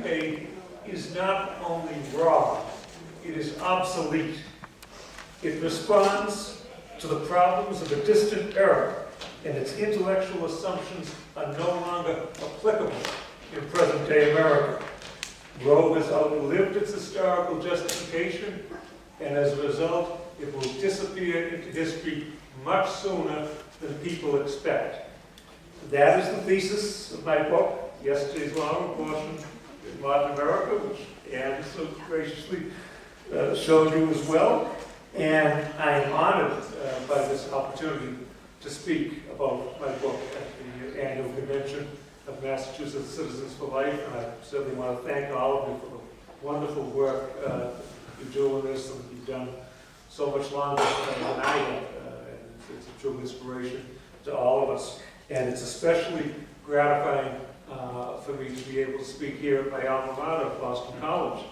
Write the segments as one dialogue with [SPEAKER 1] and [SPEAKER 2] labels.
[SPEAKER 1] today is not only wrong, it is obsolete. It responds to the problems of a distant era, and its intellectual assumptions are no longer applicable in present-day America. Roe has outlived its historical justification, and as a result, it will disappear into history much sooner than people expect. That is the thesis of my book, Yesterday's Law, Abortion in Modern America, which Anne so graciously showed you as well. And I am honored by this opportunity to speak about my book at the annual convention of Massachusetts Citizens for Life. And I certainly want to thank all of you for the wonderful work you do in this, and you've done so much longer than I have. And it's a true inspiration to all of us. And it's especially gratifying for me to be able to speak here at my alma mater, Boston College.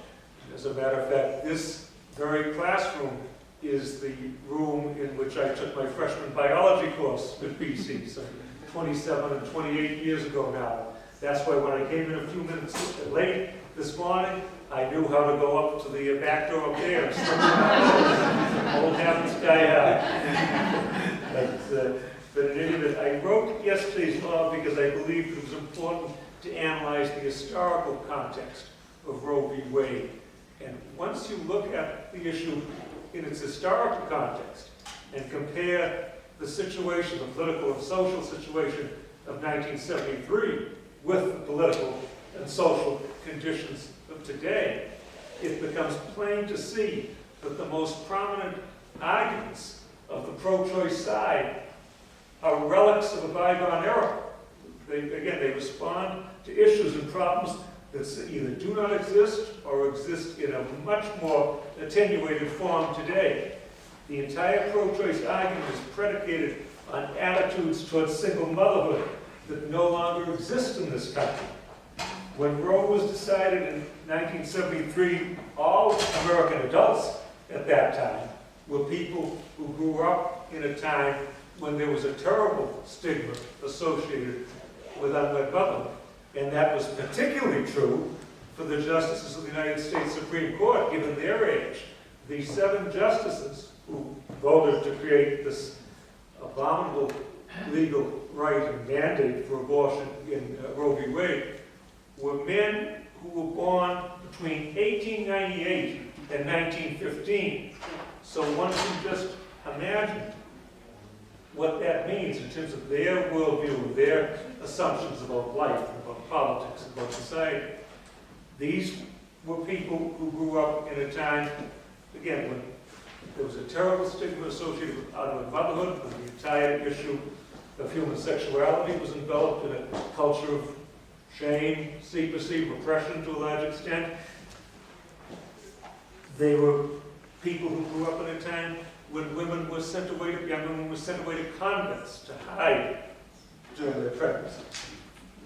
[SPEAKER 1] As a matter of fact, this very classroom is the room in which I took my freshman biology course at BC, so 27 and 28 years ago now. That's why when I came in a few minutes late this morning, I knew how to go up to the back door up there and slip my old habits die hard. But in any event, I wrote Yesterday's Law because I believed it was important to analyze the historical context of Roe v. Wade. And once you look at the issue in its historical context and compare the situation, the political and social situation of 1973 with the political and social conditions of today, it becomes plain to see that the most prominent arguments of the pro-choice side are relics of a bygone era. They respond to issues and problems that either do not exist or exist in a much more attenuated form today. The entire pro-choice argument is predicated on attitudes towards single motherhood that no longer exist in this country. When Roe was decided in 1973, all American adults at that time were people who grew up in a time when there was a terrible stigma associated with unwed motherhood. And that was particularly true for the justices of the United States Supreme Court, given their age. The 7 justices who voted to create this abominable legal right and mandate for abortion in Roe v. Wade were men who were born between 1898 and 1915. So one can just imagine what that means in terms of their worldview and their assumptions about life, and about politics, and about society. These were people who grew up in a time, again, when there was a terrible stigma associated with unwed motherhood, when the entire issue of human sexuality was enveloped in a culture of shame, secrecy, repression to a large extent. They were people who grew up in a time when women were sent away, young women were sent away to convents to hide during their pregnancy.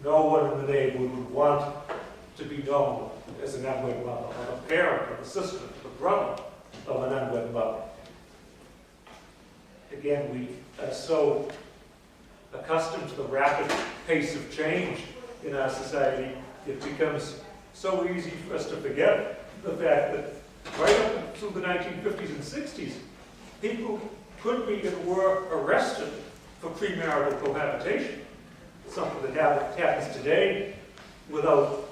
[SPEAKER 1] No one in the neighborhood would want to be known as an unwed mother, or a parent, or a sister, or a brother of an unwed mother. Again, we are so accustomed to the rapid pace of change in our society, it becomes so easy for us to forget the fact that right up through the 1950s and 60s, people could be and were arrested for premarital cohabitation, something that happens today without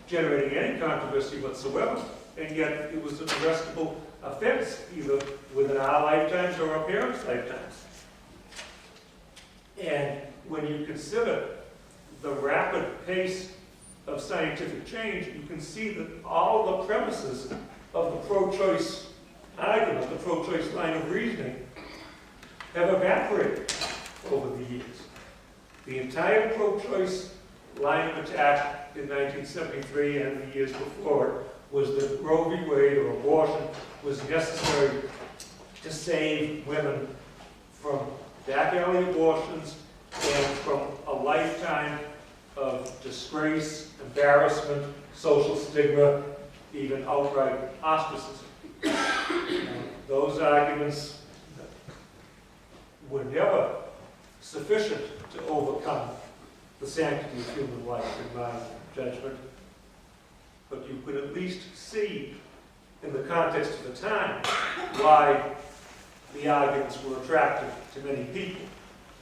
[SPEAKER 1] generating any controversy whatsoever, and yet it was an arrestable offense, either within our lifetimes or our parents' lifetimes. And when you consider the rapid pace of scientific change, you can see that all the premises of the pro-choice argument, the pro-choice line of reasoning, have evaporated over the years. The entire pro-choice line of attack in 1973 and the years before it was that Roe v. Wade, or abortion, was necessary to save women from back alley abortions and from a lifetime of disgrace, embarrassment, social stigma, even outright ostracism. Those arguments were never sufficient to overcome the sanctity of human life, in my judgment. but you could at least see, in the context of the time, why the arguments were attractive to many people,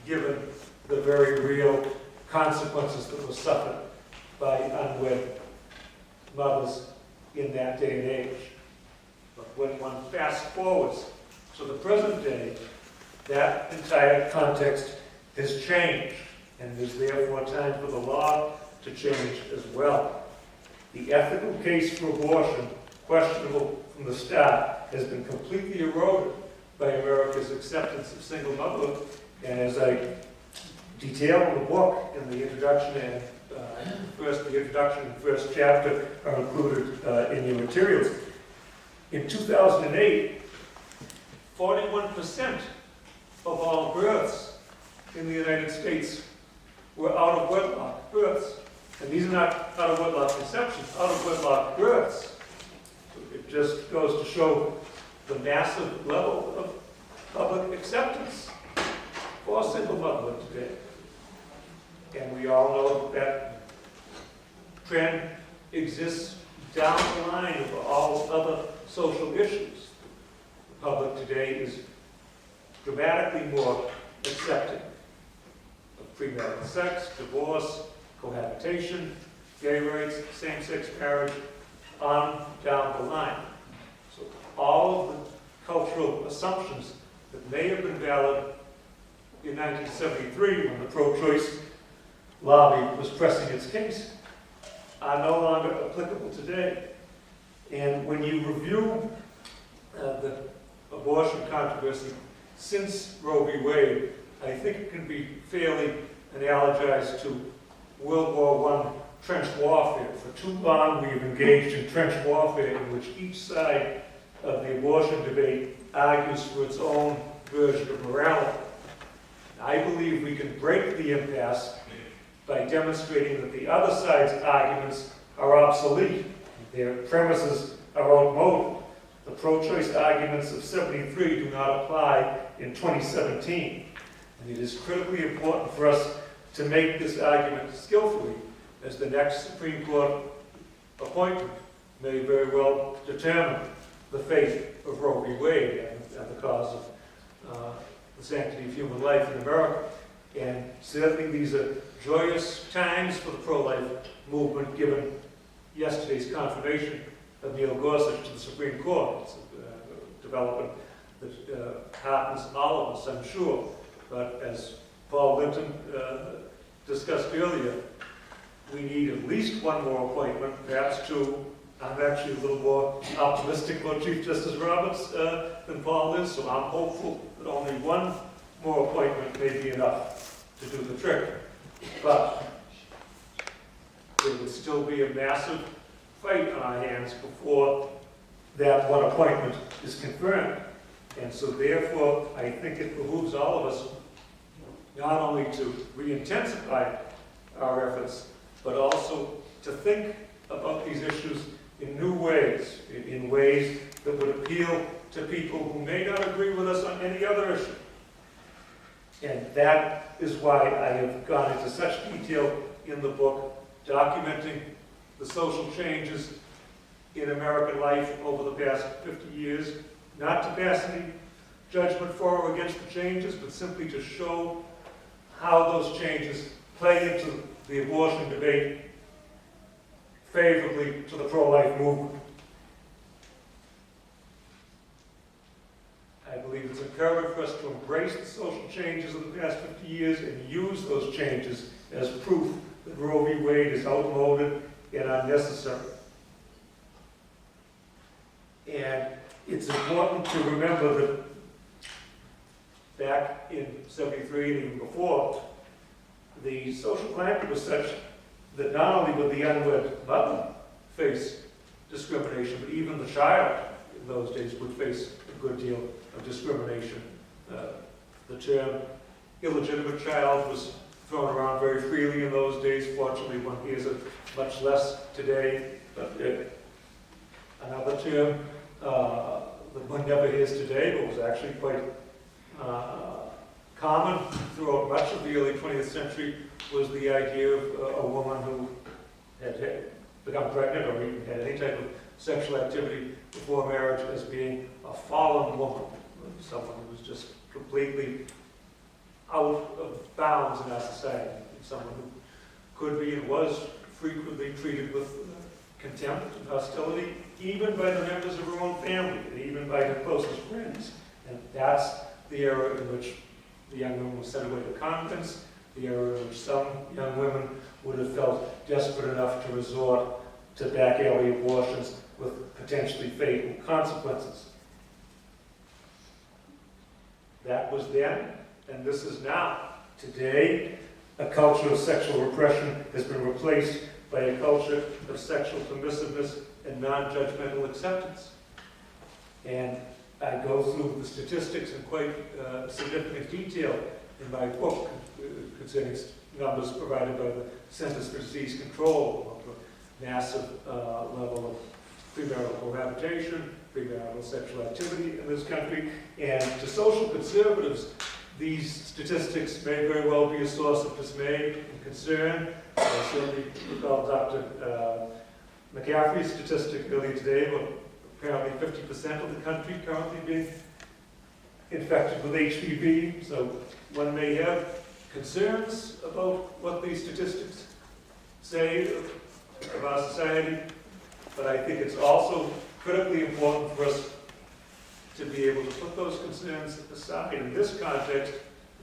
[SPEAKER 1] given the very real consequences that were suffered by unwed mothers in that day and age. But when one fast forwards to the present day, that entire context has changed, and there's therefore time for the law to change as well. The ethical case for abortion, questionable from the start, has been completely eroded by America's acceptance of single motherhood, and as I detail in the book, in the introduction and the introduction and first chapter are included in your materials. In 2008, 41% of all births in the United States were out of wedlock births. And these are not out of wedlock conceptions, out of wedlock births. It just goes to show the massive level of public acceptance for single motherhood today. And we all know that trend exists down the line of all other social issues. The public today is dramatically more accepting of premarital sex, divorce, cohabitation, gay rights, same-sex marriage, on down the line. So all of the cultural assumptions that may have been valid in 1973 when the pro-choice lobby was pressing its case are no longer applicable today. And when you review the abortion controversy since Roe v. Wade, I think it can be fairly analogized to World War I trench warfare. For too long we've engaged in trench warfare in which each side of the abortion debate argues for its own version of morality. I believe we can break the impasse by demonstrating that the other side's arguments are obsolete. Their premises are outmoded. The pro-choice arguments of '73 do not apply in 2017. And it is critically important for us to make this argument skillfully, as the next Supreme Court appointment may very well determine the fate of Roe v. Wade and the cause of the sanctity of human life in America. And certainly these are joyous times for the pro-life movement, given yesterday's confirmation of Neil Gorsuch to the Supreme Court. It's a development that happens all of us, I'm sure. But as Paul Linton discussed earlier, we need at least one more appointment, perhaps two. I'm actually a little more optimistic about Chief Justice Roberts than Paul is, so I'm hopeful that only one more appointment may be enough to do the trick. But there would still be a massive fight on our hands before that one appointment is confirmed. And so therefore, I think it behooves all of us not only to re-intensify our efforts, but also to think about these issues in new ways, in ways that would appeal to people who may not agree with us on any other issue. And that is why I have gone into such detail in the book, documenting the social changes in American life over the past 50 years, not to pass any judgment for or against the changes, but simply to show how those changes play into the abortion debate favorably to the pro-life movement. I believe it's imperative for us to embrace the social changes of the past 50 years and use those changes as proof that Roe v. Wade is outmoded and unnecessary. And it's important to remember that back in '73 and even before, the social climate was such that not only would the unwed mother face discrimination, but even the child in those days would face a good deal of discrimination. The term illegitimate child was thrown around very freely in those days. Fortunately, one hears it much less today. But another term that one never hears today, but was actually quite common throughout much of the early 20th century, was the idea of a woman who had become pregnant or even had any type of sexual activity before marriage as being a fallen woman, someone who was just completely out of bounds in our society, someone who could be and was frequently treated with contempt and hostility, even by the members of her own family, and even by her closest friends. And that's the era in which the young woman was sent away to convents, the era in which some young women would have felt desperate enough to resort to back alley abortions with potentially fatal consequences. That was then, and this is now. Today, a culture of sexual repression has been replaced by a culture of sexual permissiveness and non-judgmental acceptance. And I go through the statistics in quite significant detail in my book concerning numbers provided by the Centers for Disease Control of the massive level of premarital cohabitation, premarital sexual activity in this country. And to social conservatives, these statistics may very well be a source of dismay and concern. I certainly recall Dr. McCaffrey's statistic earlier today about apparently 50% of the country currently being infected with HPV. So one may have concerns about what these statistics say of our society, but I think it's also critically important for us to be able to put those concerns aside in this context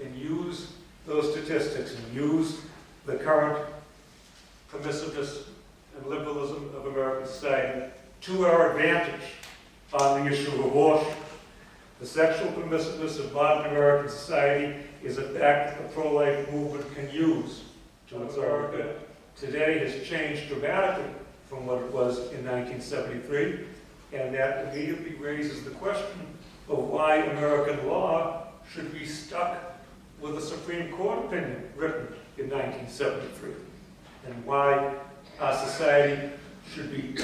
[SPEAKER 1] and use those statistics and use the current permissiveness and liberalism of American society to our advantage on the issue of abortion. The sexual permissiveness of modern American society is a fact that the pro-life movement can use to its own good. Today has changed dramatically from what it was in 1973, and that immediately raises the question of why American law should be stuck with a Supreme Court opinion written in 1973, and why our society should be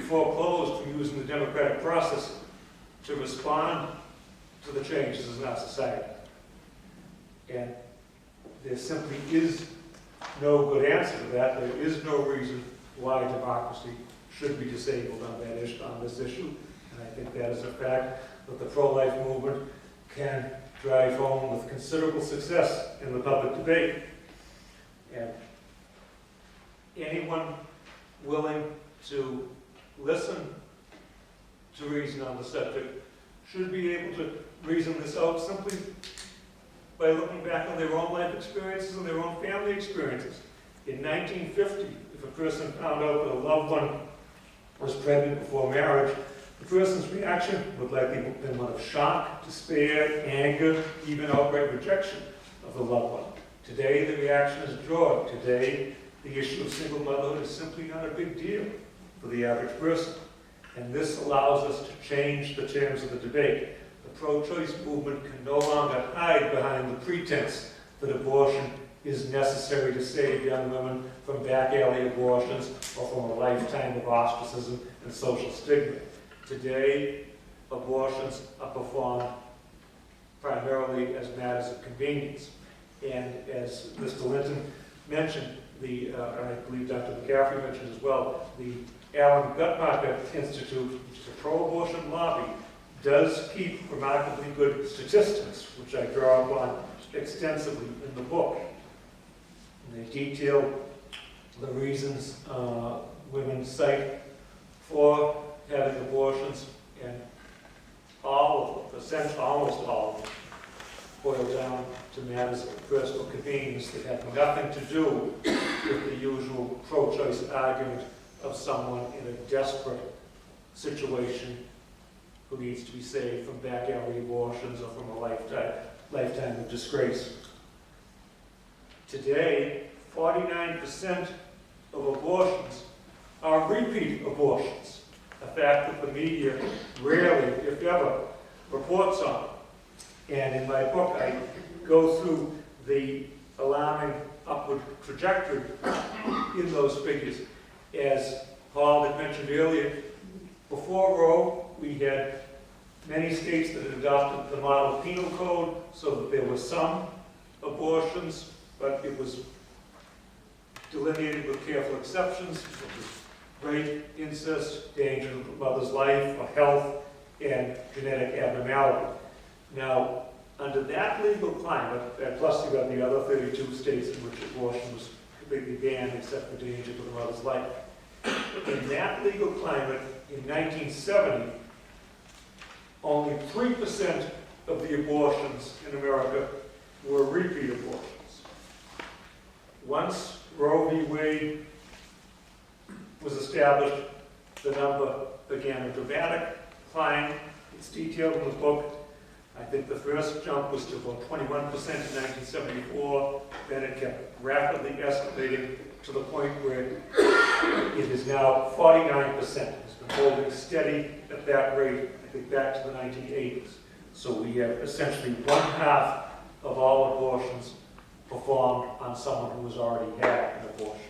[SPEAKER 1] foreclosed from using the democratic process to respond to the changes in our society. And there simply is no good answer to that. There is no reason why democracy should be disabled on that issue, on this issue. And I think that is a fact that the pro-life movement can drive home with considerable success in the public debate. And anyone willing to listen to reason on the subject should be able to reason this out simply by looking back on their own life experiences and their own family experiences. In 1950, if a person found out that a loved one was pregnant before marriage, the person's reaction would likely have been one of shock, despair, anger, even outright rejection of the loved one. Today, the reaction is joy. Today, the issue of single motherhood is simply not a big deal for the average person. And this allows us to change the terms of the debate. The pro-choice movement can no longer hide behind the pretense that abortion is necessary to save young women from back alley abortions or from a lifetime of ostracism and social stigma. Today, abortions are performed primarily as matters of convenience. And as Mr. Linton mentioned, and I believe Dr. McCaffrey mentioned as well, the Alan Guttmacher Institute, which is a pro-abortion lobby, does keep remarkably good statistics, which I draw upon extensively in the book. And they detail the reasons women cite for having abortions, and all of them, almost all of them, boil down to matters of personal convenience that have nothing to do with the usual pro-choice argument of someone in a desperate situation who needs to be saved from back alley abortions or from a lifetime of disgrace. Today, 49% of abortions are repeat abortions, a fact that the media rarely, if ever, reports on. And in my book, I go through the alarming upward trajectory in those figures. As Paul had mentioned earlier, before Roe, we had many states that had adopted the model penal code so that there were some abortions, but it was delineated with careful exceptions, such as rape, incest, danger to the mother's life or health, and genetic abnormality. Now, under that legal climate, and plus you have the other 32 states in which abortion was completely banned except for danger to the mother's life. In that legal climate, in 1970, only 3% of the abortions in America were repeat abortions. Once Roe v. Wade was established, the number began a dramatic climb. It's detailed in the book. I think the first jump was to about 21% in 1974. Then it kept rapidly escalating to the point where it is now 49%. It's been holding steady at that rate, I think, back to the 1980s. So we have essentially 1/2 of all abortions performed on someone who has already had an abortion.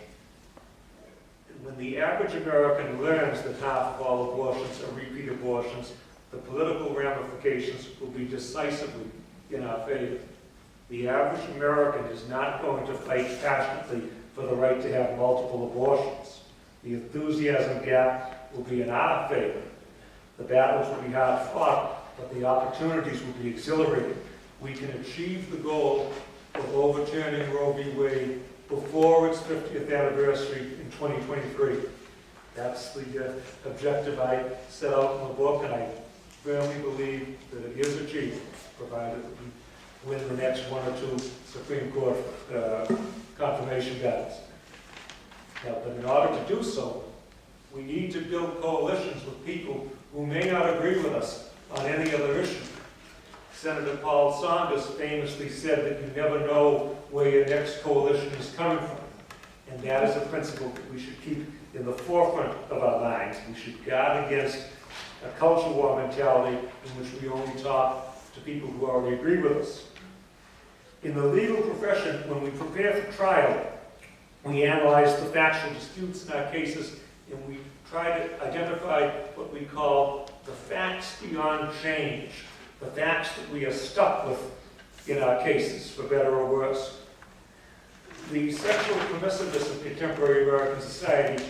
[SPEAKER 1] And when the average American learns that half of all abortions are repeat abortions, the political ramifications will be decisively in our favor. The average American is not going to fight passionately for the right to have multiple abortions. The enthusiasm gap will be in our favor. The battles will be hard fought, but the opportunities will be exhilarating. We can achieve the goal of overturning Roe v. Wade before its 50th anniversary in 2023. That's the objective I set out in the book, and I firmly believe that it is achievable, provided that we win the next 1 or 2 Supreme Court confirmation battles. Now, but in order to do so, we need to build coalitions with people who may not agree with us on any other issue. Senator Paul Saunders famously said that you never know where your next coalition is coming from. And that is a principle that we should keep in the forefront of our minds. We should guard against a culture war mentality in which we only talk to people who already agree with us. In the legal profession, when we prepare for trial, we analyze the factual disputes in our cases, and we try to identify what we call the facts beyond change, the facts that we are stuck with in our cases, for better or worse. The sexual permissiveness of contemporary American society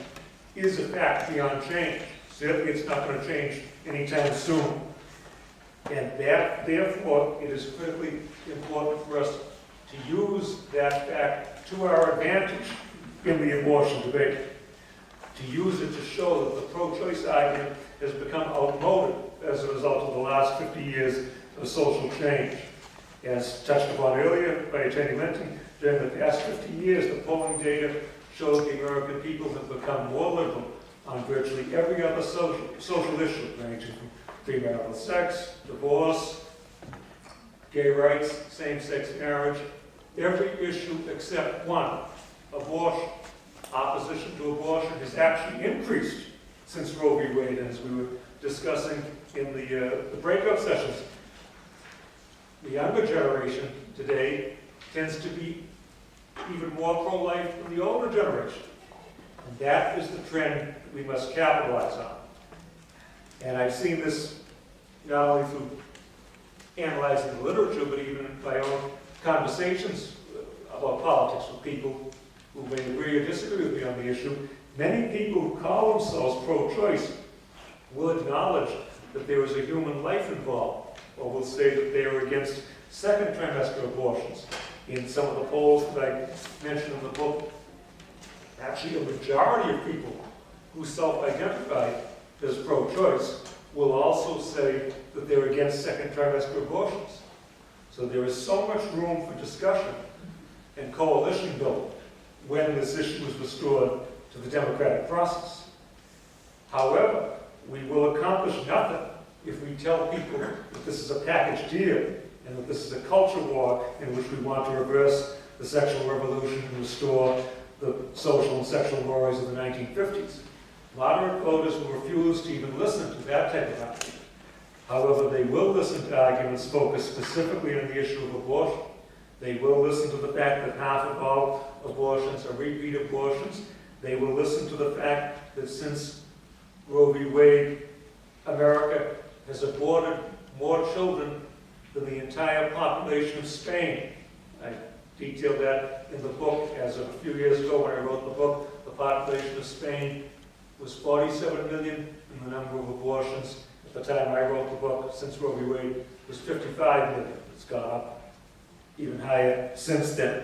[SPEAKER 1] is a fact beyond change. Certainly it's not going to change anytime soon. And that, therefore, it is critically important for us to use that fact to our advantage in the abortion debate, to use it to show that the pro-choice argument has become outmoded as a result of the last 50 years of social change. As touched upon earlier by Attorney Linton, during the past 50 years, the polling data shows the American people have become more liberal on virtually every other social issue, ranging from premarital sex, divorce, gay rights, same-sex marriage, every issue except one, abortion. Opposition to abortion has actually increased since Roe v. Wade, as we were discussing in the breakout sessions. The younger generation today tends to be even more pro-life than the older generation. And that is the trend that we must capitalize on. And I've seen this not only through analyzing the literature, but even in my own conversations about politics with people who may agree or disagree with me on the issue. Many people who call themselves pro-choice will acknowledge that there is a human life involved, or will say that they are against second trimester abortions. In some of the polls that I mentioned in the book, actually a majority of people who self-identify as pro-choice will also say that they're against second trimester abortions. So there is so much room for discussion and coalition building when this issue is restored to the democratic process. However, we will accomplish nothing if we tell people that this is a package deal and that this is a culture war in which we want to reverse the sexual revolution and restore the social and sexual mores of the 1950s. Moderate voters will refuse to even listen to that type of argument. However, they will listen to arguments focused specifically on the issue of abortion. They will listen to the fact that half of all abortions are repeat abortions. They will listen to the fact that since Roe v. Wade, America has aborted more children than the entire population of Spain. I detailed that in the book as of a few years ago when I wrote the book. The population of Spain was 47 million, and the number of abortions at the time I wrote the book, since Roe v. Wade, was 55 million. It's gone up even higher since then.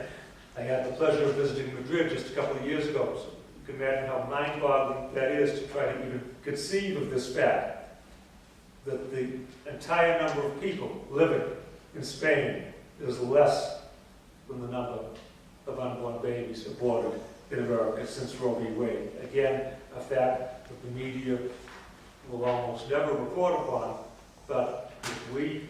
[SPEAKER 1] I had the pleasure of visiting Madrid just a couple of years ago, so you can imagine how mind-boggling that is to try to even conceive of this fact, that the entire number of people living in Spain is less than the number of unborn babies aborted in America since Roe v. Wade. Again, a fact that the media will almost never report upon, but if we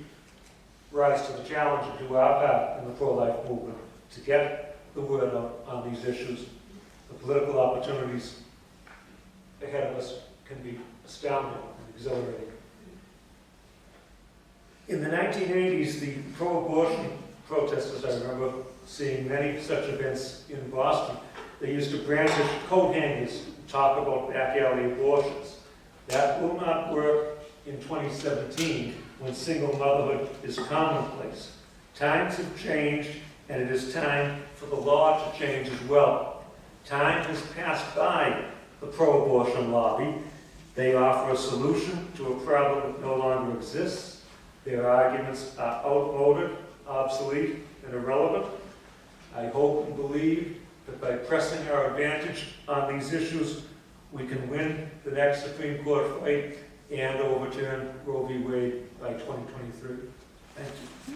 [SPEAKER 1] rise to the challenge and do our part in the pro-life movement to get the word out on these issues, the political opportunities ahead of us can be astounding and exhilarating. In the 1980s, the pro-abortion protesters, I remember seeing many such events in Boston. They used to brandish coat hangers and talk about back alley abortions. That will not work in 2017 when single motherhood is commonplace. Times have changed, and it is time for the law to change as well. Time has passed by the pro-abortion lobby. They offer a solution to a problem that no longer exists. Their arguments are outmoded, obsolete, and irrelevant. I hope and believe that by pressing our advantage on these issues, we can win the next Supreme Court fight and overturn Roe v. Wade by 2023. Thank you.